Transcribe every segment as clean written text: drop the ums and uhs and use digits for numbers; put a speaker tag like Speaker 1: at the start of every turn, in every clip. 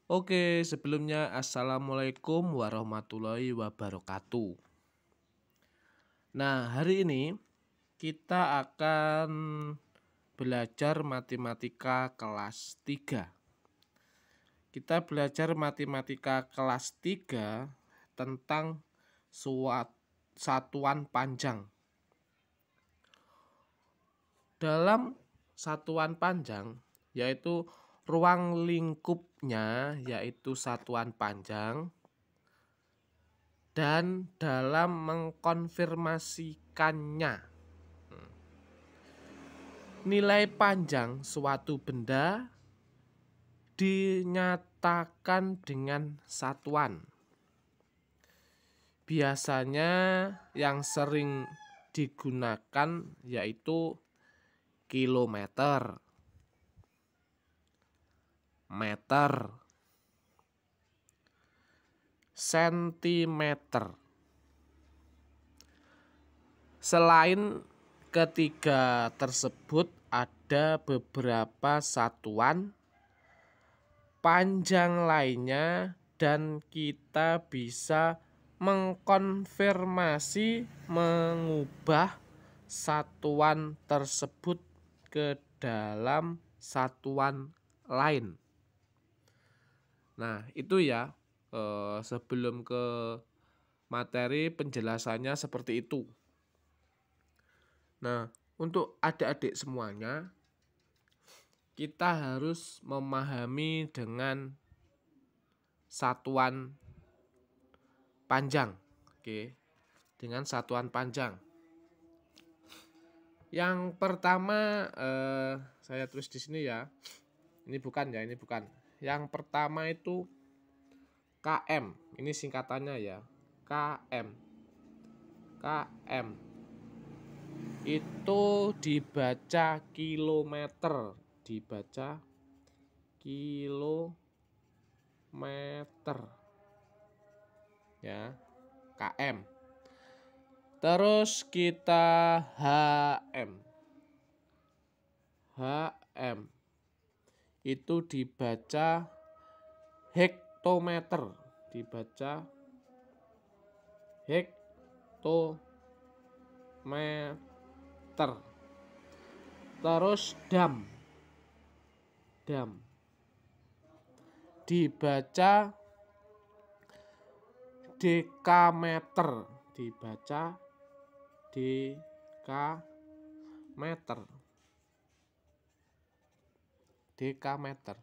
Speaker 1: Oke, sebelumnya assalamualaikum warahmatullahi wabarakatuh. Nah, hari ini kita akan belajar matematika kelas 3. Kita belajar matematika kelas 3 tentang satuan panjang. Dalam satuan panjang, yaitu ruang lingkupnya yaitu satuan panjang, dan dalam mengkonfirmasikannya, nilai panjang suatu benda dinyatakan dengan satuan. Biasanya yang sering digunakan yaitu kilometer, meter, sentimeter. Selain ketiga tersebut, ada beberapa satuan panjang lainnya dan kita bisa mengkonfirmasi mengubah satuan tersebut ke dalam satuan lain. Nah, itu ya, sebelum ke materi penjelasannya seperti itu. Nah, untuk adik-adik semuanya, kita harus memahami dengan satuan panjang. Oke, dengan satuan panjang. Yang pertama saya tulis di sini ya. Ini bukan. Yang pertama itu KM. Ini singkatannya ya. KM. KM itu dibaca kilometer, ya, KM. Terus kita HM itu dibaca hektometer, Terus dam dibaca dekameter, dekameter.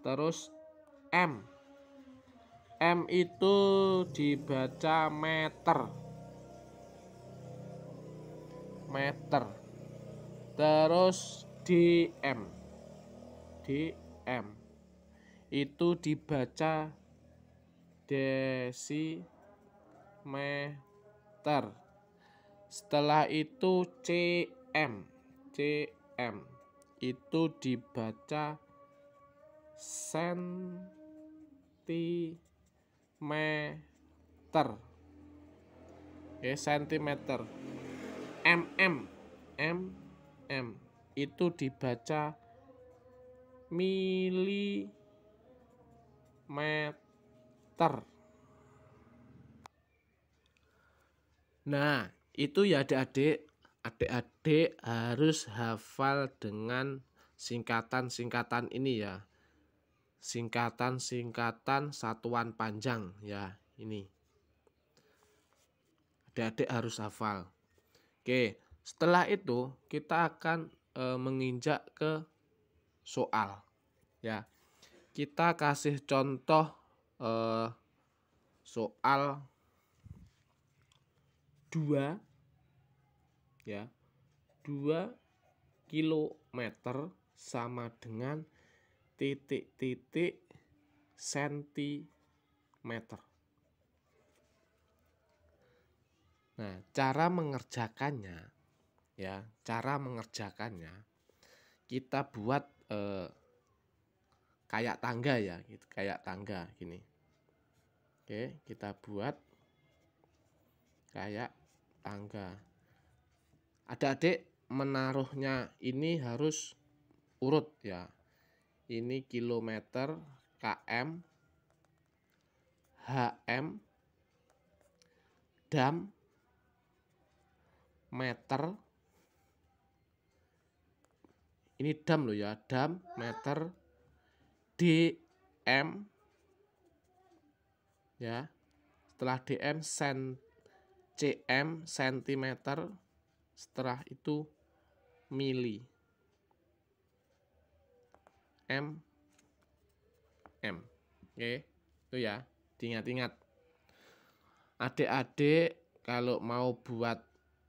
Speaker 1: Terus M itu dibaca meter. Terus DM itu dibaca desimeter. Setelah itu CM itu dibaca sentimeter. Sentimeter. MM itu dibaca milimeter. Nah, itu ya adik-adik harus hafal dengan singkatan-singkatan ini ya. Singkatan-singkatan satuan panjang ya, ini. Adik-adik harus hafal. Oke, setelah itu kita akan menginjak ke soal. Ya. Kita kasih contoh soal 2 ya. 2 kilometer sama dengan titik-titik sentimeter. Nah, cara mengerjakannya kita buat kayak tangga ya, gitu, kayak tangga gini. Oke, kita buat kayak tangga. Adik-adik menaruhnya ini harus urut ya. Ini kilometer, km, hm, dam, meter. Ini dam loh ya, dam, meter, dm, ya. Setelah dm, cm, sentimeter. Setelah itu mili, m. Oke, itu ya, diingat-ingat. Adik-adik kalau mau buat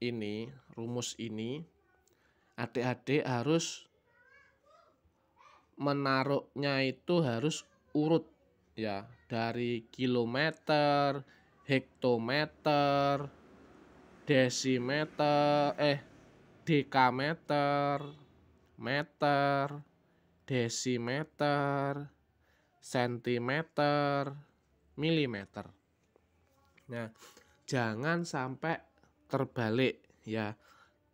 Speaker 1: ini, rumus ini, adik-adik harus menaruhnya itu harus urut ya, dari kilometer, hektometer, desimeter, dekameter, meter, desimeter, sentimeter, milimeter. Nah, jangan sampai terbalik ya.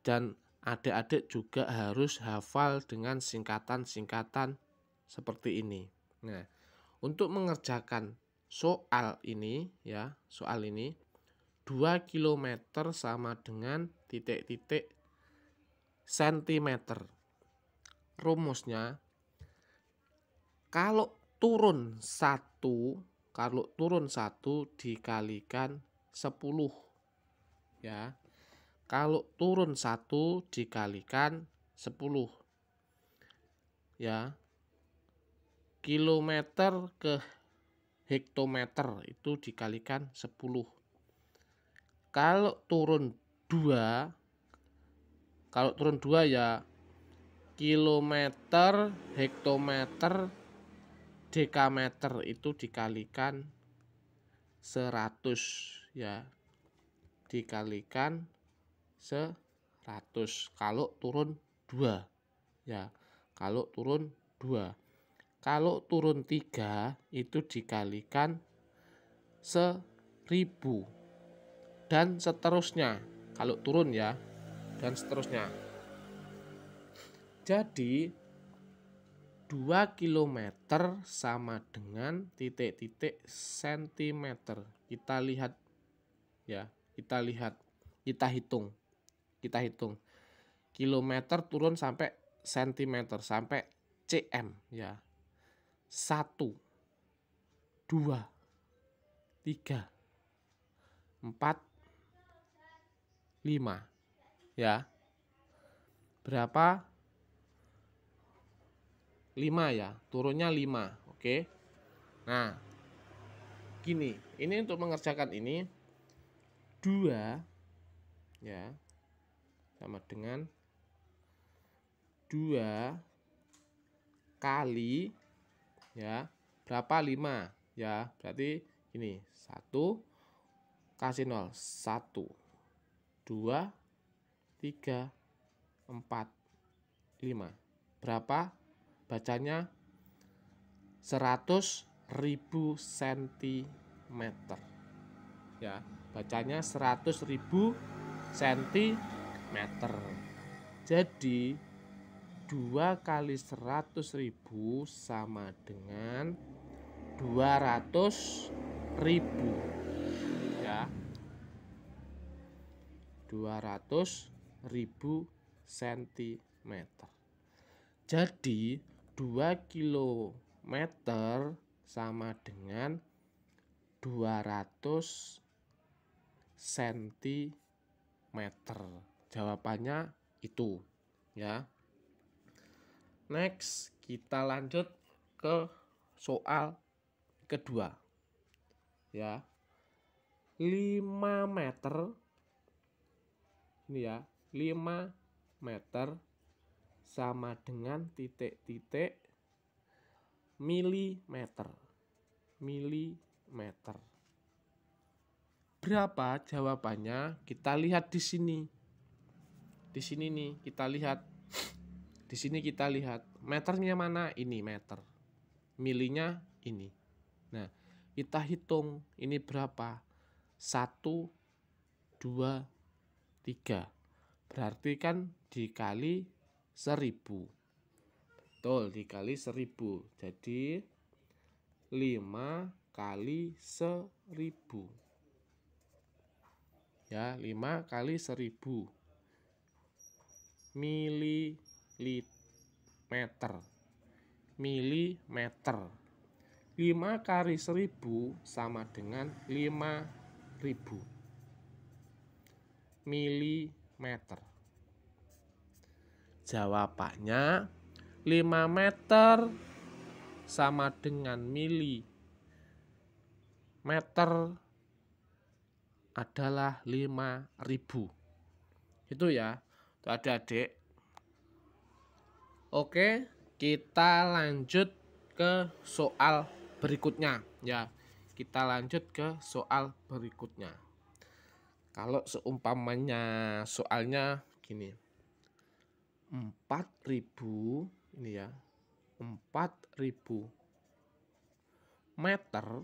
Speaker 1: Dan adik-adik juga harus hafal dengan singkatan-singkatan seperti ini. Nah, untuk mengerjakan soal ini ya, soal ini 2 km sama dengan titik-titik sentimeter. Rumusnya kalau turun 1 dikalikan 10 ya. Kalau turun 1 dikalikan 10 ya. Kilometer ke hektometer itu dikalikan 10. Kalau turun 2 ya kilometer, hektometer, dekameter itu dikalikan 100 ya. Dikalikan 100 kalau turun 2 ya. Kalau turun 2. Kalau turun 3 itu dikalikan 1000 dan seterusnya. Kalau turun ya, dan seterusnya. Jadi 2 km sama dengan titik-titik sentimeter. Kita lihat ya, kita hitung. Kilometer turun sampai sentimeter, sampai cm ya. 1 2 3 4 5 ya. Berapa? 5 ya, turunnya 5. Oke. Nah, gini, ini untuk mengerjakan ini 2 ya sama dengan 2 kali ya, berapa? 5 ya. Berarti ini 1 kasih 0, 1 2 3 4 5. Berapa? Bacanya 100.000 cm ya. Bacanya 100.000 cm. Jadi 2 kali 100.000 sama dengan 200.000 ya. 200.000 cm. Jadi 2 km sama dengan 200 cm. Jawabannya itu ya. Next, kita lanjut ke soal kedua. Ya. 5 meter. Ini ya, 5 meter sama dengan titik-titik milimeter. Berapa jawabannya? Kita lihat di sini. Di sini nih, kita lihat. Di sini kita lihat meternya mana? Ini meter. Milinya ini. Nah, kita hitung ini berapa? 1 2 3. Berarti kan dikali 1000. Betul, dikali 1000. Jadi 5 kali 1000. Ya, 5 kali 1000 mililiter. Milimeter. 5 kali 1000 sama dengan 5000 milimeter. Jawabannya 5 meter sama dengan milimeter adalah 5000. Itu ya, tuh adik-adik. Oke, kita lanjut ke soal berikutnya ya. Kita lanjut ke soal berikutnya. Kalau seumpamanya soalnya gini. 4000 ini ya. 4000 meter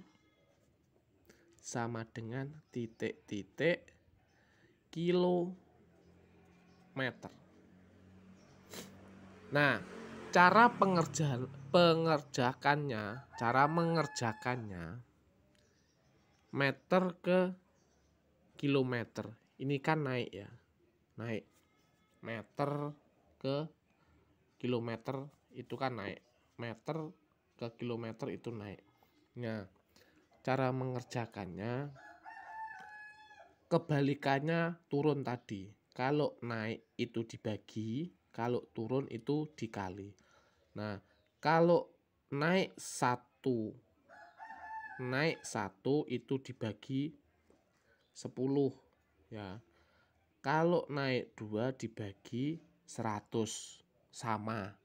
Speaker 1: sama dengan titik-titik kilometer. Nah, cara mengerjakannya meter ke kilometer. Ini kan naik ya. Naik. Meter ke kilometer itu kan naik. Meter ke kilometer itu naik. Nah, cara mengerjakannya kebalikannya turun tadi. Kalau naik itu dibagi, kalau turun itu dikali. Nah, kalau naik 1 itu dibagi 10 ya. Kalau naik 2 dibagi 100 sama.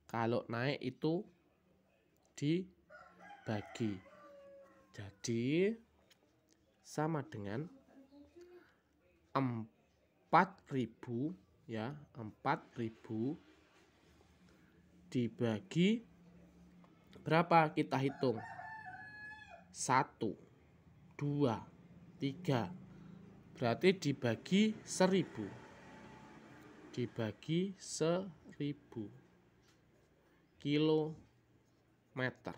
Speaker 1: Kalau naik itu dibagi. Jadi sama dengan 4000 ya, 4000 dibagi berapa? Kita hitung. 1 2 3. Berarti dibagi 1000. Dibagi 1000 kilometer.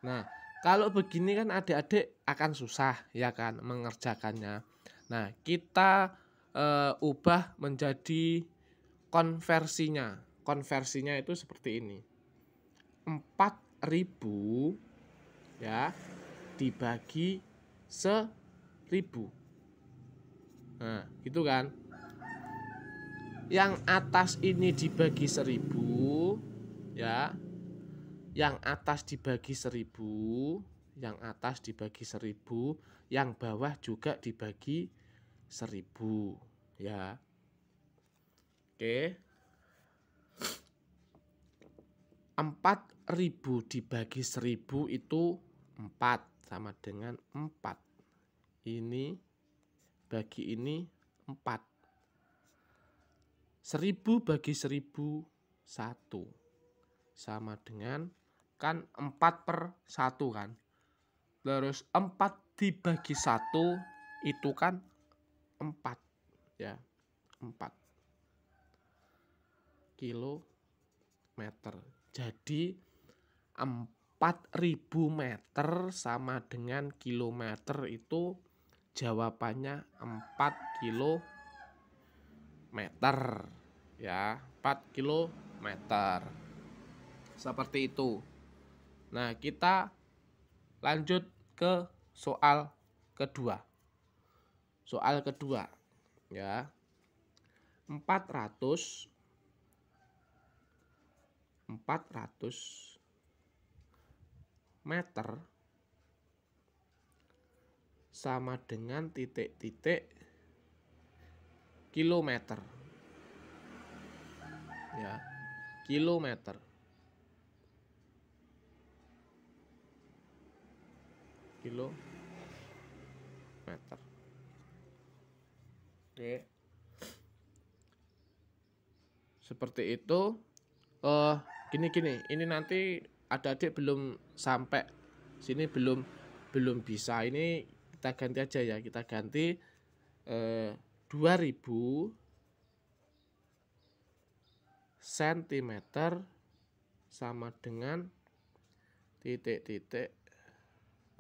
Speaker 1: Nah, kalau begini kan adik-adik akan susah ya kan mengerjakannya. Nah, kita ubah menjadi konversinya. Konversinya itu seperti ini. 4000 ya dibagi 1000. Nah, gitu kan. Yang atas ini dibagi 1000 ya. Yang atas dibagi 1000, yang atas dibagi 1000, yang bawah juga dibagi 1000 ya. Oke. 4000 dibagi 1000 itu 4 sama dengan 4. Ini bagi ini 4. 1000 bagi 1000 1 sama dengan kan 4/1 kan. Terus 4 dibagi 1 itu kan 4 ya. 4 kilometer. Jadi 4000 meter sama dengan kilometer itu jawabannya 4 kilometer ya, 4 kilometer. Seperti itu. Nah, kita lanjut ke soal kedua. Soal kedua ya. 400 meter sama dengan titik-titik kilometer. Ya, kilometer. Kilometer. Oke. Seperti itu. Gini. Ini nanti adik-adik belum sampai sini belum bisa. Ini kita ganti aja ya. Kita ganti 2000 cm sama dengan titik-titik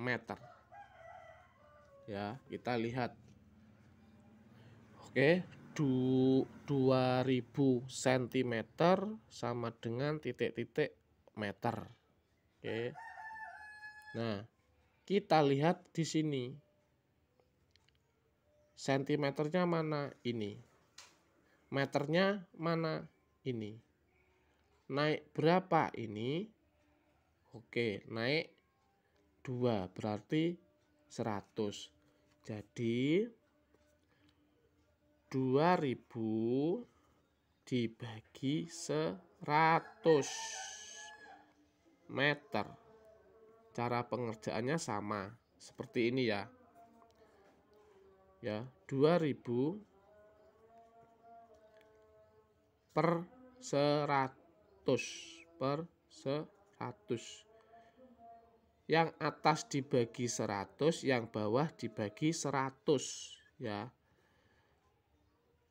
Speaker 1: meter. Ya, kita lihat. Oke, 2000 cm sama dengan titik-titik meter. Oke. Nah, kita lihat di sini. Sentimeternya mana? Ini. Meternya mana? Ini. Naik berapa ini? Oke, naik 2 berarti 100. Jadi 2000 dibagi 100 meter. Cara pengerjaannya sama seperti ini ya. Ya, 2000 per 100 per 100. Yang atas dibagi 100, yang bawah dibagi 100 ya.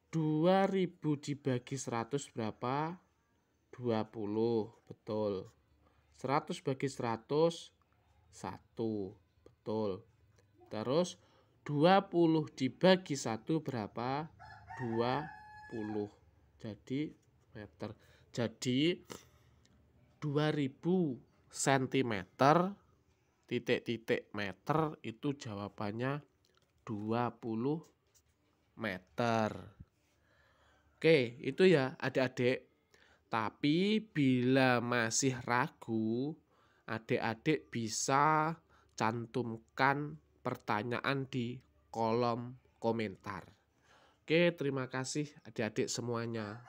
Speaker 1: 2000 dibagi 100 berapa? 20, betul. 100 bagi 100 1, betul. Terus 20 dibagi 1 berapa? 20. Jadi meter. Jadi 2000 cm titik-titik meter itu jawabannya 20 meter. Oke, itu ya adik-adik. Tapi bila masih ragu, adik-adik bisa cantumkan pertanyaan di kolom komentar. Oke, terima kasih adik-adik semuanya.